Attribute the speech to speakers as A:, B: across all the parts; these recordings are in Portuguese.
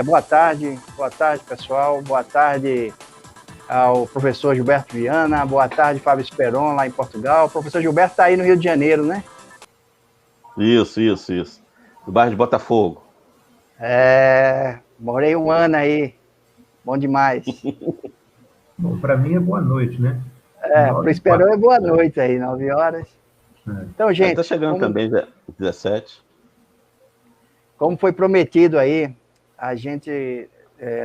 A: Boa tarde, pessoal. Boa tarde ao professor Gilberto Viana. Boa tarde, Fábio Esperon, lá em Portugal. O professor Gilberto está aí no Rio de Janeiro, né?
B: Isso. No bairro de Botafogo.
A: Morei um ano aí. Bom demais.
C: Bom, para mim é boa noite, né?
A: Para o Esperon é boa noite aí, 9 horas. Então, gente...
B: Está chegando também, 17.
A: Como foi prometido aí,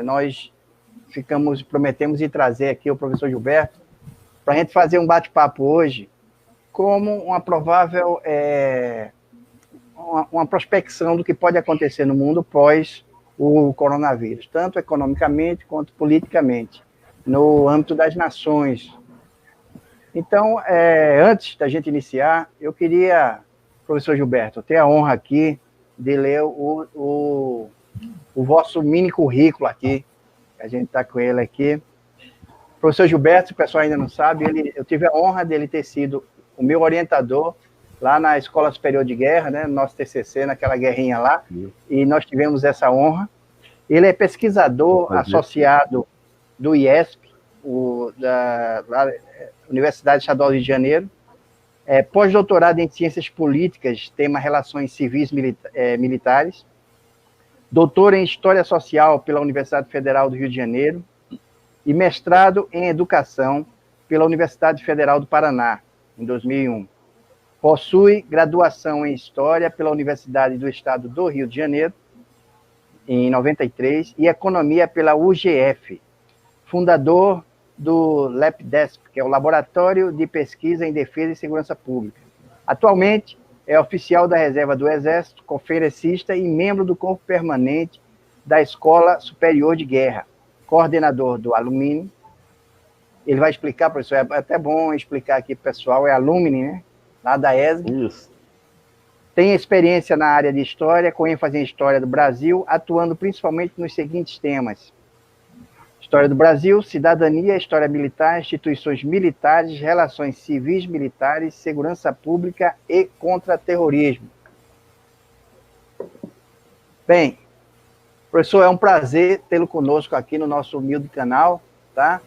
A: nós prometemos ir trazer aqui o professor Gilberto para a gente fazer um bate-papo hoje como uma provável uma prospecção do que pode acontecer no mundo pós o coronavírus, tanto economicamente quanto politicamente, no âmbito das nações. Então, antes da gente iniciar, eu queria, professor Gilberto, ter a honra aqui de ler o vosso mini currículo aqui, a gente está com ele aqui. O professor Gilberto, se o pessoal ainda não sabe, eu tive a honra dele ter sido o meu orientador lá na Escola Superior de Guerra, né, no nosso TCC, naquela guerrinha lá, e nós tivemos essa honra. Ele é pesquisador associado do IESP, da Universidade Estadual do Rio de Janeiro, pós-doutorado em Ciências Políticas, tema Relações Civis Militares, doutor em História Social pela Universidade Federal do Rio de Janeiro e mestrado em Educação pela Universidade Federal do Paraná, em 2001. Possui graduação em História pela Universidade do Estado do Rio de Janeiro, em 93, e Economia pela UGF, fundador do LabDesp, que é o Laboratório de Pesquisa em Defesa e Segurança Pública. Atualmente, é oficial da Reserva do Exército, conferencista e membro do Corpo Permanente da Escola Superior de Guerra, coordenador do Alumni. Ele vai explicar, professor, é até bom explicar aqui para o pessoal, é Alumni, né? Lá da ESG.
B: Isso.
A: Tem experiência na área de História, com ênfase em História do Brasil, atuando principalmente nos seguintes temas: História do Brasil, Cidadania, História Militar, Instituições Militares, Relações Civis Militares, Segurança Pública e Contra-Terrorismo. Bem, professor, é um prazer tê-lo conosco aqui no nosso humilde canal, tá?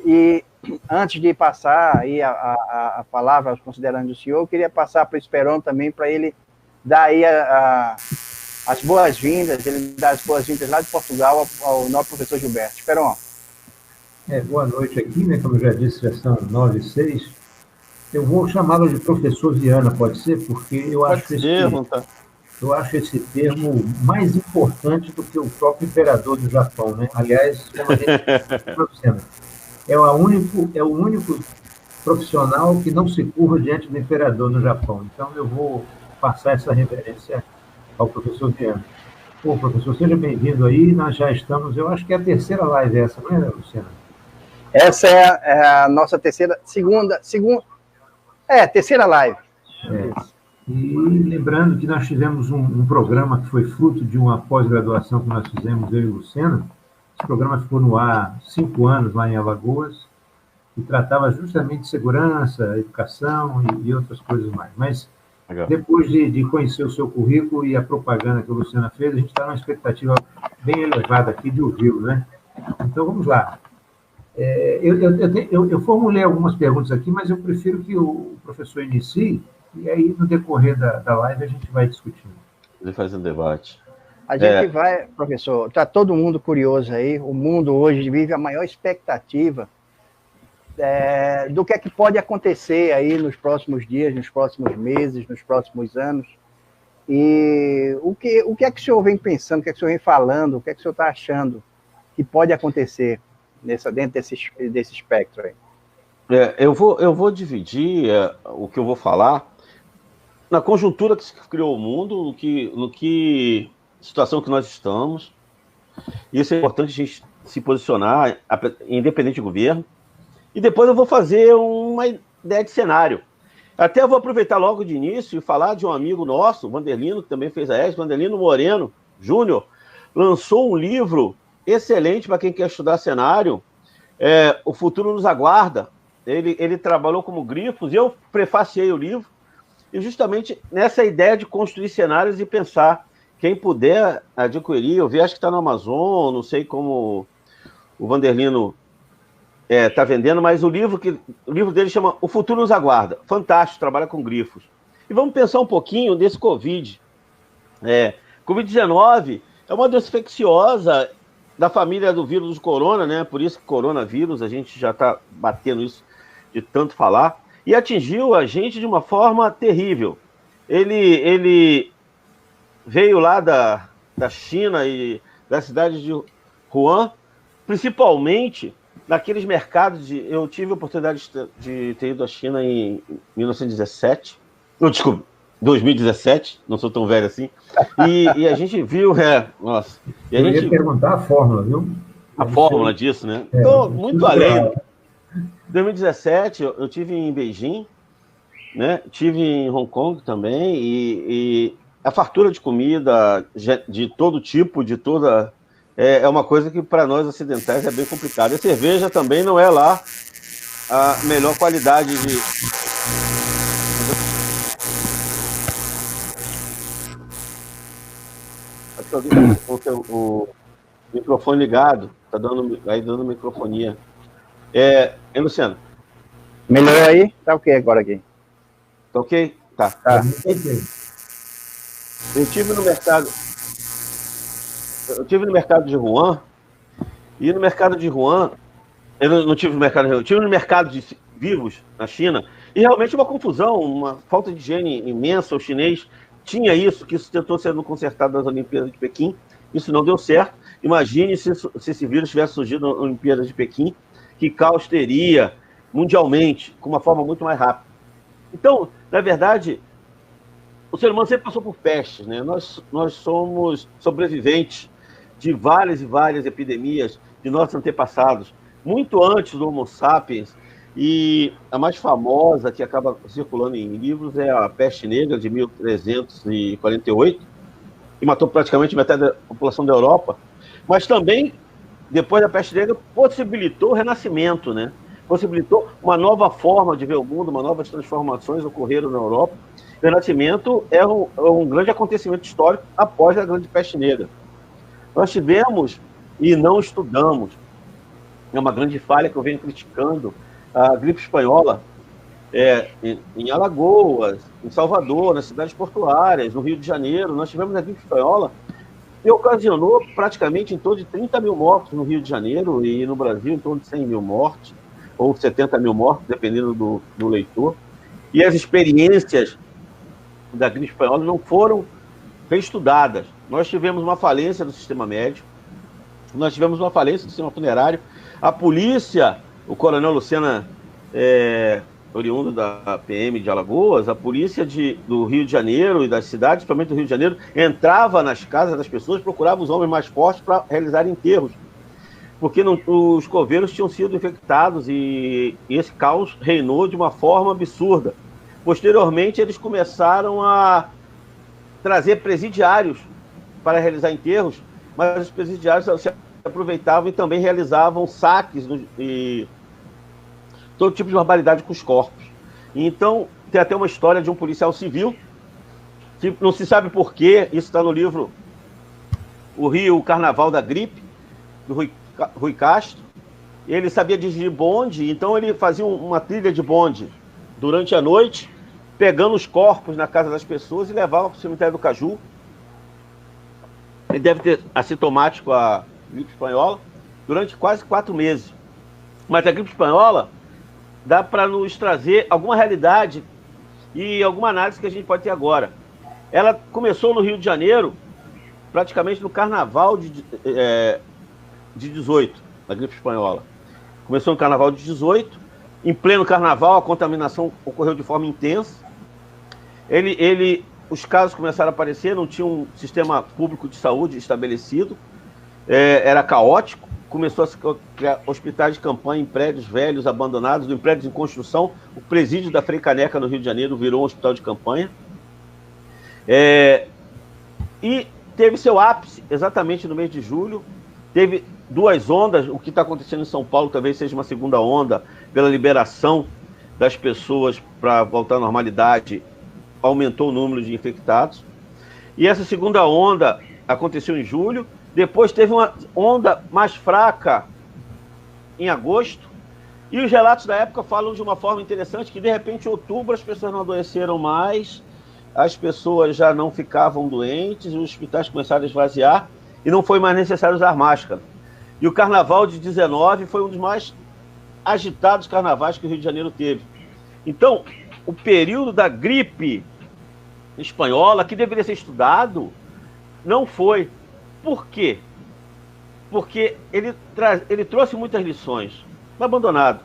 A: E antes de passar aí a palavra aos considerandos do senhor, eu queria passar para o Esperon também, para ele dar aí as boas-vindas, ele dá as boas-vindas lá de Portugal ao nosso professor Gilberto. Esperon.
C: Boa noite aqui, né? Como eu já disse, já são 9h06. Eu vou chamá-lo de professor Viana, pode ser? Porque eu acho esse termo mais importante do que o próprio imperador do Japão, né? Aliás, como a gente é o único profissional que não se curva diante do imperador no Japão. Então, eu vou passar essa reverência ao professor Viana. Pô, professor, seja bem-vindo aí. Nós já estamos, eu acho que é a terceira live essa, não é, Luciana?
A: Essa é a nossa terceira live.
C: E lembrando que nós tivemos um programa que foi fruto de uma pós-graduação que nós fizemos, eu e Luciana. Esse programa ficou no ar 5 anos lá em Alagoas e tratava justamente de segurança, educação e outras coisas mais. Mas depois de conhecer o seu currículo e a propaganda que a Luciana fez, a gente está numa expectativa bem elevada aqui de ouvi-lo, né? Então, vamos lá. Eu formulei algumas perguntas aqui, mas eu prefiro que o professor inicie, e aí, no decorrer da live, a gente vai discutindo.
B: Ele faz um debate.
A: A gente vai, professor, está todo mundo curioso aí, o mundo hoje vive a maior expectativa do que é que pode acontecer aí nos próximos dias, nos próximos meses, nos próximos anos. E o que é que o senhor vem pensando, o que é que o senhor vem falando, o que é que o senhor está achando que pode acontecer dentro desse espectro aí?
B: Eu vou dividir o que eu vou falar na conjuntura que se criou o mundo, no que situação que nós estamos. Isso é importante a gente se posicionar, independente do governo. E depois eu vou fazer uma ideia de cenário. Até eu vou aproveitar logo de início e falar de um amigo nosso, Vanderlino, que também fez a ESG, Vanderlino Moreno Júnior, lançou um livro excelente para quem quer estudar cenário, O Futuro Nos Aguarda. Ele trabalhou como grifos, e eu prefaciei o livro, e justamente nessa ideia de construir cenários e pensar quem puder adquirir, eu vi, acho que está no Amazon, não sei como o Vanderlino está vendendo, mas o livro dele chama O Futuro Nos Aguarda. Fantástico, trabalha com grifos. E vamos pensar um pouquinho desse Covid. Covid-19 é uma doença infecciosa da família do vírus do corona, né? Por isso que coronavírus, a gente já está batendo isso de tanto falar, e atingiu a gente de uma forma terrível. Ele veio lá da China e da cidade de Wuhan, principalmente naqueles mercados eu tive a oportunidade de ter ido à China em 1917, desculpa, 2017, não sou tão velho assim, e a gente viu, nossa... E a gente
C: ia perguntar a fórmula, viu?
B: A fórmula disso, né? Então, muito além. Em 2017, eu tive em Beijing, né? Tive em Hong Kong também, e a fartura de comida, de todo tipo, é uma coisa que para nós ocidentais é bem complicado. A cerveja também não é lá a melhor qualidade de... Acho que alguém está com o microfone ligado, está dando microfonia. Hein, Luciano?
A: Melhorou aí? Tá ok agora aqui.
B: Tá ok? Tá. Eu tive no mercado de Wuhan, e no mercado de Wuhan, eu não tive no mercado, eu tive no mercado de vivos na China, e realmente uma confusão, uma falta de higiene imensa. O chinês tinha isso, que isso tentou sendo consertado nas Olimpíadas de Pequim, isso não deu certo. Imagine se esse vírus tivesse surgido nas Olimpíadas de Pequim, que caos teria mundialmente, com uma forma muito mais rápida. Então, na verdade, o ser humano sempre passou por pestes, né? Nós somos sobreviventes de várias e várias epidemias de nossos antepassados, muito antes do Homo sapiens, e a mais famosa, que acaba circulando em livros, é a peste negra de 1348, que matou praticamente metade da população da Europa, mas também, depois da peste negra, possibilitou o renascimento, né? Possibilitou uma nova forma de ver o mundo, uma novas transformações ocorreram na Europa. O renascimento é um grande acontecimento histórico após a grande peste negra. Nós tivemos e não estudamos, é uma grande falha que eu venho criticando, a gripe espanhola em Alagoas, em Salvador, nas cidades portuárias, no Rio de Janeiro. Nós tivemos a gripe espanhola e ocasionou praticamente em torno de 30 mil mortos no Rio de Janeiro, e no Brasil em torno de 100 mil mortes, ou 70 mil mortos, dependendo do leitor. E as experiências da gripe espanhola não foram reestudadas. Nós tivemos uma falência do sistema médico, nós tivemos uma falência do sistema funerário. A polícia, o coronel Lucena, oriundo da PM de Alagoas, a polícia do Rio de Janeiro e das cidades, principalmente do Rio de Janeiro, entrava nas casas das pessoas, procurava os homens mais fortes para realizar enterros, porque os coveiros tinham sido infectados, e esse caos reinou de uma forma absurda. Posteriormente, eles começaram a trazer presidiários para realizar enterros, mas os presidiários se aproveitavam e também realizavam saques e todo tipo de barbaridade com os corpos. Então, tem até uma história de um policial civil, que não se sabe por quê, isso está no livro O Carnaval da Gripe, do Rui Castro. Ele sabia dirigir bonde, então ele fazia uma trilha de bonde durante a noite, pegando os corpos na casa das pessoas e levava para o cemitério do Caju. Ele deve ter assintomático a gripe espanhola durante quase 4 meses. Mas a gripe espanhola dá para nos trazer alguma realidade e alguma análise que a gente pode ter agora. Ela começou no Rio de Janeiro, praticamente no Carnaval de 18, a gripe espanhola. Começou no Carnaval de 18, em pleno Carnaval a contaminação ocorreu de forma intensa. Os casos começaram a aparecer, não tinha um sistema público de saúde estabelecido, era caótico. Começou a se criar hospitais de campanha em prédios velhos, abandonados, em prédios em construção. O presídio da Frei Caneca, no Rio de Janeiro, virou um hospital de campanha. E teve seu ápice exatamente no mês de julho. Teve 2 ondas. O que está acontecendo em São Paulo talvez seja uma segunda onda, pela liberação das pessoas para voltar à normalidade, aumentou o número de infectados. E essa segunda onda aconteceu em julho. Depois teve uma onda mais fraca em agosto. E os relatos da época falam de uma forma interessante que, de repente, em outubro as pessoas não adoeceram mais, as pessoas já não ficavam doentes, os hospitais começaram a esvaziar e não foi mais necessário usar máscara. E o carnaval de 19 foi um dos mais agitados carnavais que o Rio de Janeiro teve. Então, o período da gripe espanhola, que deveria ser estudado, não foi. Por quê? Porque ele trouxe muitas lições. Foi abandonado.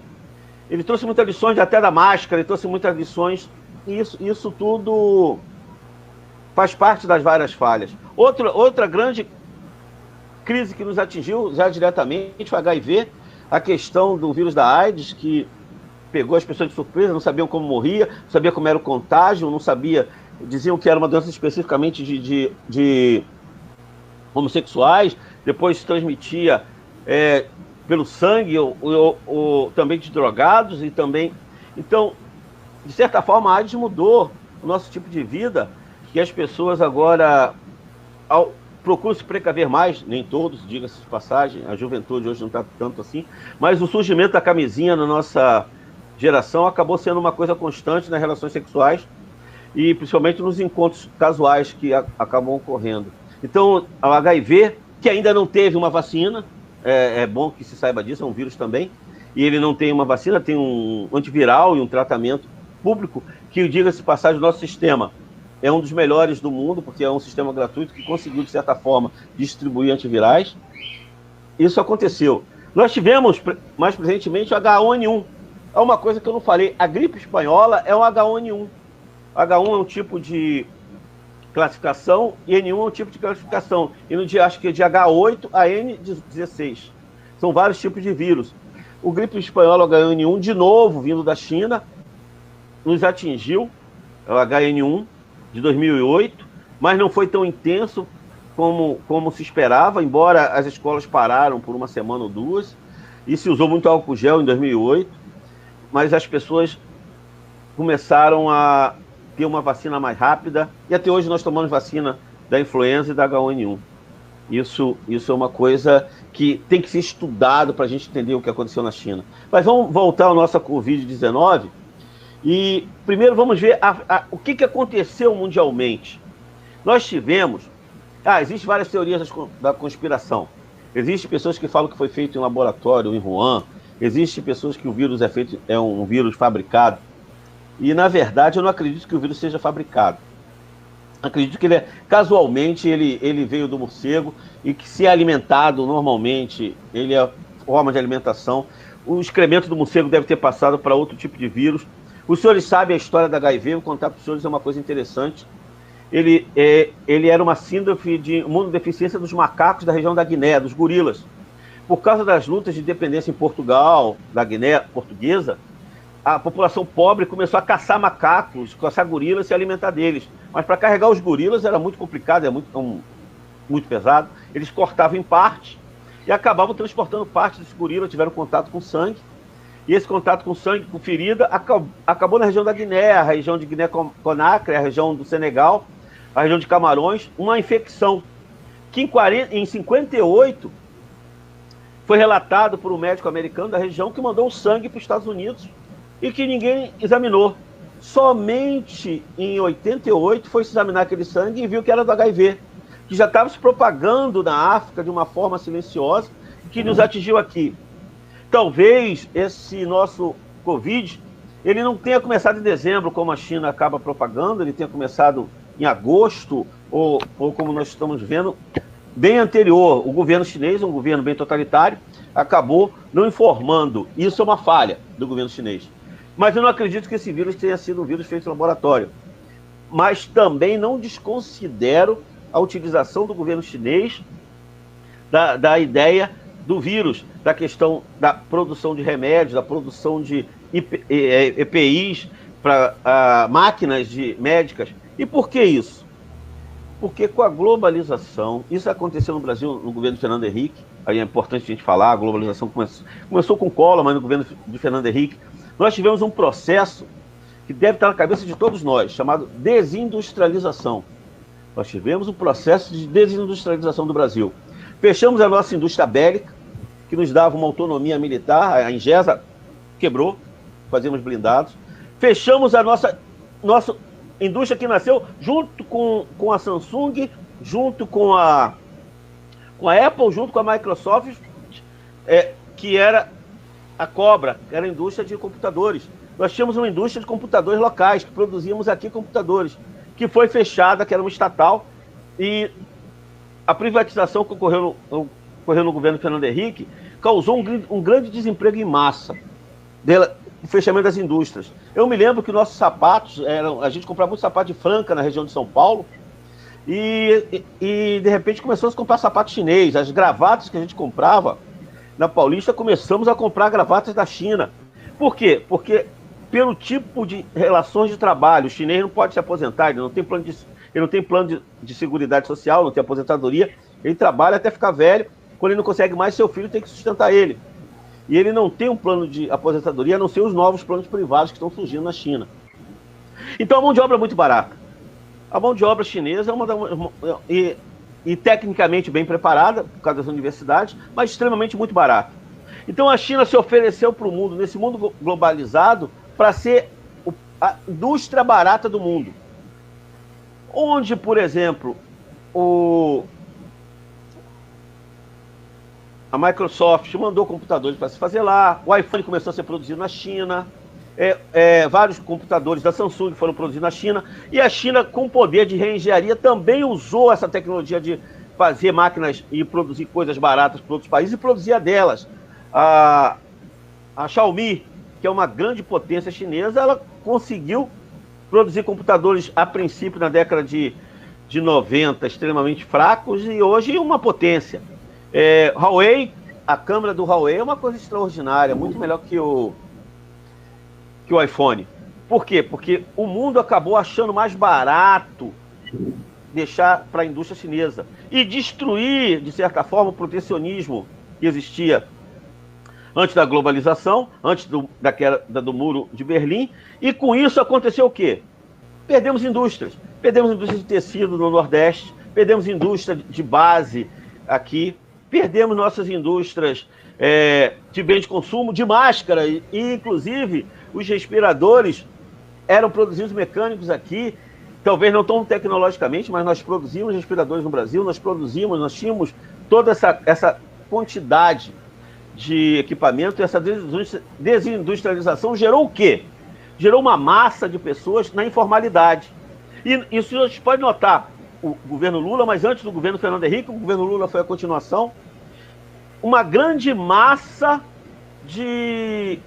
B: Ele trouxe muitas lições até da máscara, ele trouxe muitas lições, e isso tudo faz parte das várias falhas. Outra grande crise que nos atingiu já diretamente foi a HIV, a questão do vírus da AIDS, que pegou as pessoas de surpresa, não sabiam como morria, não sabiam como era o contágio, não sabia, diziam que era uma doença especificamente de homossexuais, depois se transmitia pelo sangue ou também de drogados e também... Então, de certa forma, a AIDS mudou o nosso tipo de vida, que as pessoas agora procuram se precaver mais, nem todos, diga-se de passagem, a juventude hoje não está tanto assim, mas o surgimento da camisinha na nossa geração acabou sendo uma coisa constante nas relações sexuais e principalmente nos encontros casuais que acabam ocorrendo. Então, o HIV, que ainda não teve uma vacina, é bom que se saiba disso, é um vírus também, e ele não tem uma vacina, tem um antiviral e um tratamento público, que, diga-se de passagem, o nosso sistema é um dos melhores do mundo, porque é um sistema gratuito que conseguiu, de certa forma, distribuir antivirais. Isso aconteceu. Nós tivemos, mais presentemente, o H1N1. É uma coisa que eu não falei, a gripe espanhola é um H1N1. H1 é um tipo de classificação e N1 é um tipo de classificação. E no dia, acho que é de H8 a N16. São vários tipos de vírus. O gripe espanhola, o H1N1, de novo, vindo da China, nos atingiu, é o HN1 de 2008, mas não foi tão intenso como se esperava, embora as escolas pararam por uma semana ou duas, e se usou muito álcool gel em 2008, mas as pessoas começaram a ter uma vacina mais rápida, e até hoje nós tomamos vacina da influenza e da H1N1. Isso é uma coisa que tem que ser estudado para a gente entender o que aconteceu na China. Mas vamos voltar ao nosso Covid-19, e primeiro vamos ver o que aconteceu mundialmente. Nós tivemos... existem várias teorias da conspiração. Existem pessoas que falam que foi feito em laboratório em Wuhan. Existem pessoas que o vírus é um vírus fabricado. E, na verdade, eu não acredito que o vírus seja fabricado. Acredito que casualmente ele veio do morcego e que, se é alimentado normalmente, ele é forma de alimentação. O excremento do morcego deve ter passado para outro tipo de vírus. Os senhores sabem a história da HIV, vou contar para os senhores, é uma coisa interessante. Ele era uma síndrome de imunodeficiência dos macacos da região da Guiné, dos gorilas. Por causa das lutas de independência em Portugal, da Guiné portuguesa, a população pobre começou a caçar macacos, caçar gorilas e se alimentar deles. Mas para carregar os gorilas era muito complicado, muito pesado. Eles cortavam em parte e acabavam transportando parte desse gorila, tiveram contato com sangue. E esse contato com sangue, com ferida, acabou na região da Guiné, a região de Guiné-Conakry, a região do Senegal, a região de Camarões, uma infecção que em 58 foi relatado por um médico americano da região que mandou o sangue para os Estados Unidos e que ninguém examinou. Somente em 88 foi se examinar aquele sangue e viu que era do HIV, que já estava se propagando na África de uma forma silenciosa, que nos atingiu aqui. Talvez esse nosso Covid, ele não tenha começado em dezembro, como a China acaba propagando, ele tenha começado em agosto, ou como nós estamos vendo, bem anterior. O governo chinês, um governo bem totalitário, acabou não informando. Isso é uma falha do governo chinês. Mas eu não acredito que esse vírus tenha sido um vírus feito em laboratório. Mas também não desconsidero a utilização do governo chinês da ideia do vírus, da questão da produção de remédios, da produção de EPIs para máquinas médicas. E por que isso? Porque com a globalização, isso aconteceu no Brasil no governo de Fernando Henrique, aí é importante a gente falar, a globalização começou com Collor, mas no governo de Fernando Henrique, nós tivemos um processo que deve estar na cabeça de todos nós, chamado desindustrialização. Nós tivemos um processo de desindustrialização do Brasil. Fechamos a nossa indústria bélica, que nos dava uma autonomia militar, a Ingesa quebrou, fazíamos blindados. Fechamos a nossa indústria que nasceu junto com a Samsung, junto com a Apple, junto com a Microsoft, que era a Cobra, que era a indústria de computadores. Nós tínhamos uma indústria de computadores locais, que produzíamos aqui computadores, que foi fechada, que era uma estatal, e a privatização que ocorreu no governo Fernando Henrique causou um grande desemprego em massa, o fechamento das indústrias. Eu me lembro que nossos sapatos, a gente comprava muito sapato de Franca, na região de São Paulo, e de repente começou a se comprar sapato chinês. As gravatas que a gente comprava na Paulista, começamos a comprar gravatas da China. Por quê? Porque pelo tipo de relações de trabalho, o chinês não pode se aposentar, ele não tem plano de seguridade social, não tem aposentadoria, ele trabalha até ficar velho, quando ele não consegue mais, seu filho tem que sustentar ele. E ele não tem um plano de aposentadoria, a não ser os novos planos privados que estão surgindo na China. Então a mão de obra é muito barata. A mão de obra chinesa é e tecnicamente bem preparada, por causa das universidades, mas extremamente muito barata. Então a China se ofereceu para o mundo, nesse mundo globalizado, para ser a indústria barata do mundo. Onde, por exemplo, a Microsoft mandou computadores para se fazer lá, o iPhone começou a ser produzido na China, vários computadores da Samsung foram produzidos na China, e a China, com poder de reengenharia, também usou essa tecnologia de fazer máquinas e produzir coisas baratas para outros países, e produzia delas. A Xiaomi, que é uma grande potência chinesa, ela conseguiu produzir computadores, a princípio, na década de 90, extremamente fracos, e hoje uma potência. Huawei, a câmera do Huawei é uma coisa extraordinária, muito melhor que o iPhone. Por quê? Porque o mundo acabou achando mais barato deixar para a indústria chinesa e destruir, de certa forma, o protecionismo que existia antes da globalização, antes do muro de Berlim, e com isso aconteceu o quê? Perdemos indústrias. Perdemos indústria de tecido no Nordeste, perdemos indústria de base aqui, perdemos nossas indústrias de bem de consumo, de máscara, e inclusive os respiradores eram produzidos mecânicos aqui, talvez não tão tecnologicamente, mas nós produzimos respiradores no Brasil, nós tínhamos toda essa quantidade de equipamento, essa desindustrialização gerou o quê? Gerou uma massa de pessoas na informalidade. E isso a gente pode notar, o governo Lula, mas antes do governo Fernando Henrique, o governo Lula foi a continuação, uma grande massa de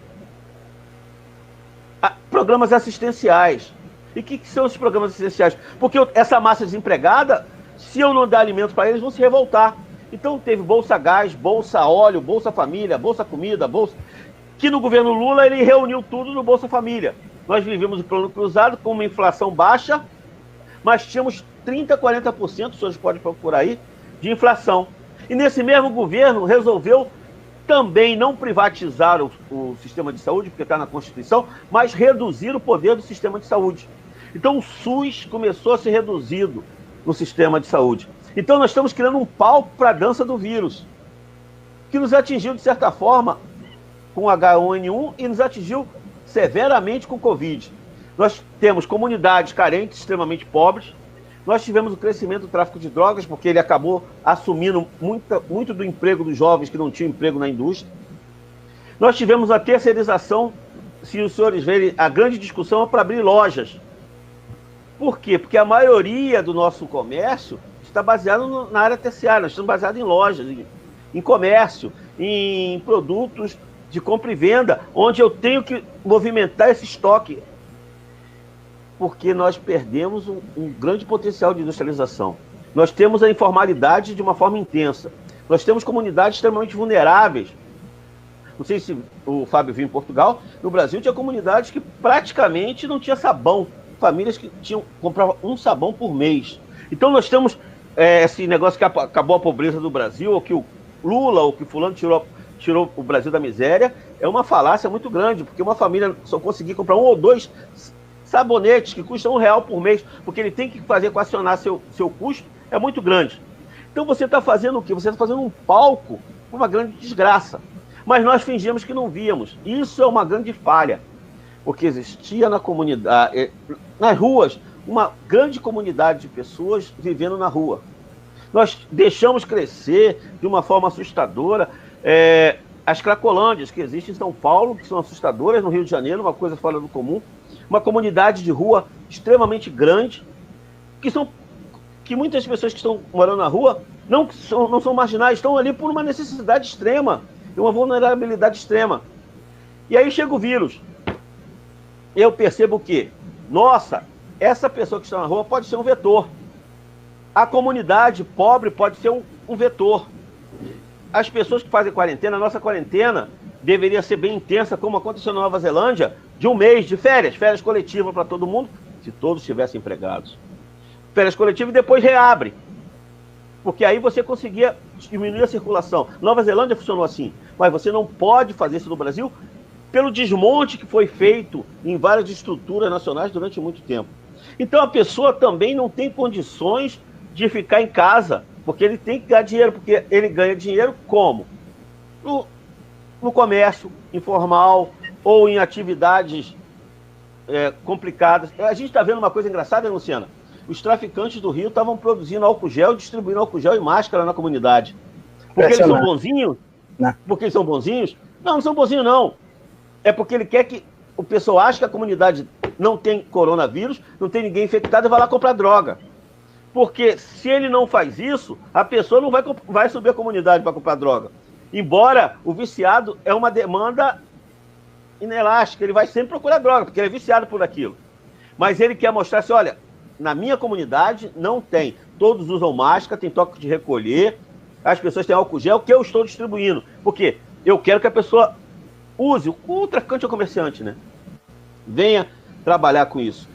B: programas assistenciais. E o que são esses programas assistenciais? Porque essa massa desempregada, se eu não dar alimento para eles, vão se revoltar. Então teve Bolsa Gás, Bolsa Óleo, Bolsa Família, Bolsa Comida, que no governo Lula ele reuniu tudo no Bolsa Família. Nós vivíamos o plano cruzado com uma inflação baixa, mas tínhamos 30%, 40%, os senhores podem procurar aí, de inflação. E nesse mesmo governo resolveu também não privatizar o sistema de saúde, porque está na Constituição, mas reduzir o poder do sistema de saúde. Então o SUS começou a ser reduzido no sistema de saúde. Então nós estamos criando um palco para a dança do vírus, que nos atingiu, de certa forma, com H1N1 e nos atingiu severamente com o Covid. Nós temos comunidades carentes, extremamente pobres. Nós tivemos o crescimento do tráfico de drogas, porque ele acabou assumindo muito do emprego dos jovens que não tinham emprego na indústria. Nós tivemos a terceirização, se os senhores verem, a grande discussão é para abrir lojas. Por quê? Porque a maioria do nosso comércio está baseado na área terciária, nós estamos baseados em lojas, em comércio, em produtos de compra e venda, onde eu tenho que movimentar esse estoque, porque nós perdemos um grande potencial de industrialização. Nós temos a informalidade de uma forma intensa. Nós temos comunidades extremamente vulneráveis. Não sei se o Fábio viu em Portugal, no Brasil tinha comunidades que praticamente não tinha sabão, famílias que compravam um sabão por mês. Então nós temos esse negócio que acabou a pobreza do Brasil, ou que o Lula, ou que fulano tirou o Brasil da miséria, é uma falácia muito grande, porque uma família só conseguia comprar um ou dois sabonetes que custam R$1 por mês, porque ele tem que fazer equacionar seu custo, é muito grande. Então você está fazendo o quê? Você está fazendo um palco para uma grande desgraça. Mas nós fingimos que não víamos. Isso é uma grande falha, porque existia na comunidade, nas ruas, uma grande comunidade de pessoas vivendo na rua. Nós deixamos crescer de uma forma assustadora as cracolândias que existem em São Paulo, que são assustadoras, no Rio de Janeiro, uma coisa fora do comum. Uma comunidade de rua extremamente grande, que muitas pessoas que estão morando na rua não são marginais, estão ali por uma necessidade extrema, e uma vulnerabilidade extrema. E aí chega o vírus. Eu percebo que, nossa, essa pessoa que está na rua pode ser um vetor. A comunidade pobre pode ser um vetor. As pessoas que fazem quarentena, a nossa quarentena deveria ser bem intensa, como aconteceu na Nova Zelândia, de um mês de férias coletivas para todo mundo, se todos estivessem empregados. Férias coletivas e depois reabre. Porque aí você conseguia diminuir a circulação. Nova Zelândia funcionou assim, mas você não pode fazer isso no Brasil pelo desmonte que foi feito em várias estruturas nacionais durante muito tempo. Então a pessoa também não tem condições de ficar em casa, porque ele tem que ganhar dinheiro, porque ele ganha dinheiro como? No comércio informal ou em atividades complicadas. A gente está vendo uma coisa engraçada, Luciana? Os traficantes do Rio estavam produzindo álcool gel, distribuindo álcool gel e máscara na comunidade. Porque eles são bonzinhos? Não. Porque eles são bonzinhos? Não, não são bonzinhos, não. É porque ele quer que o pessoal ache que a comunidade não tem coronavírus, não tem ninguém infectado e vai lá comprar droga. Porque se ele não faz isso, a pessoa não vai subir a comunidade para comprar droga. Embora o viciado é uma demanda inelástica, ele vai sempre procurar droga, porque ele é viciado por aquilo. Mas ele quer mostrar assim, olha, na minha comunidade não tem. Todos usam máscara, tem toque de recolher, as pessoas têm álcool gel, que eu estou distribuindo. Por quê? Eu quero que a pessoa use, o traficante ou comerciante, né? Venha trabalhar com isso.